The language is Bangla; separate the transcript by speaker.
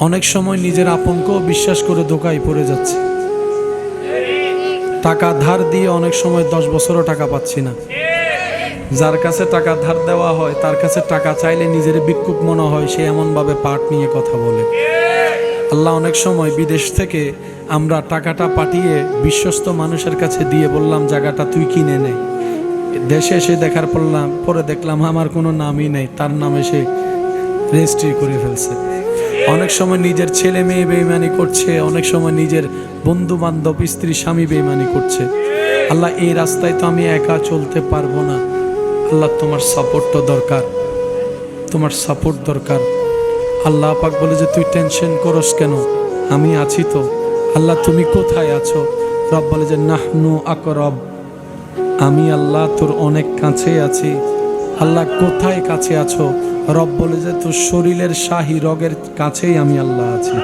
Speaker 1: অনেক সময় নিজের আপনকেও বিশ্বাস করে ধোঁকায় পড়ে যাচ্ছে। টাকা ধার দিয়ে অনেক সময় 10 বছরও টাকা পাচ্ছি না। যার কাছে টাকা ধার দেওয়া হয় তার কাছে টাকা চাইলে নিজের ভিক্ষুক মনে হয়, সে এমনভাবে পাট নিয়ে কথা বলে। আল্লাহ অনেক সময় বিদেশ থেকে আমরা টাকাটা পাঠিয়ে বিশ্বস্ত মানুষের কাছে দিয়ে বললাম জায়গাটা তুই কিনে নে। দেশে এসে পরে দেখলাম আমার কোনো নামই নেই, তার নামে সে রেজিস্ট্রি করে ফেলছে। অনেক সময় নিজের ছেলে মেয়ে বেঈমানি করছে, অনেক সময় নিজের বন্ধু বান্ধব স্ত্রী স্বামী বেঈমানি করছে। আল্লাহ এই রাস্তায় তো আমি একা চলতে পারবো না। আল্লাহ তোমার সাপোর্ট দরকার, তোমার সাপোর্ট দরকার। আল্লাহ পাক বলে যে তুই টেনশন করস কেন, আমি আছি তো। আল্লাহ তুমি কোথায় আছো? রব বলে যে নাহনু আকরব, আমি আল্লাহ তোর অনেক কাছে আছি। আল্লাহ কোথায় কাছে আছো? রব বলে যে তোর শরীরের শাহী রগের কাছেই আমি আল্লাহ আছি।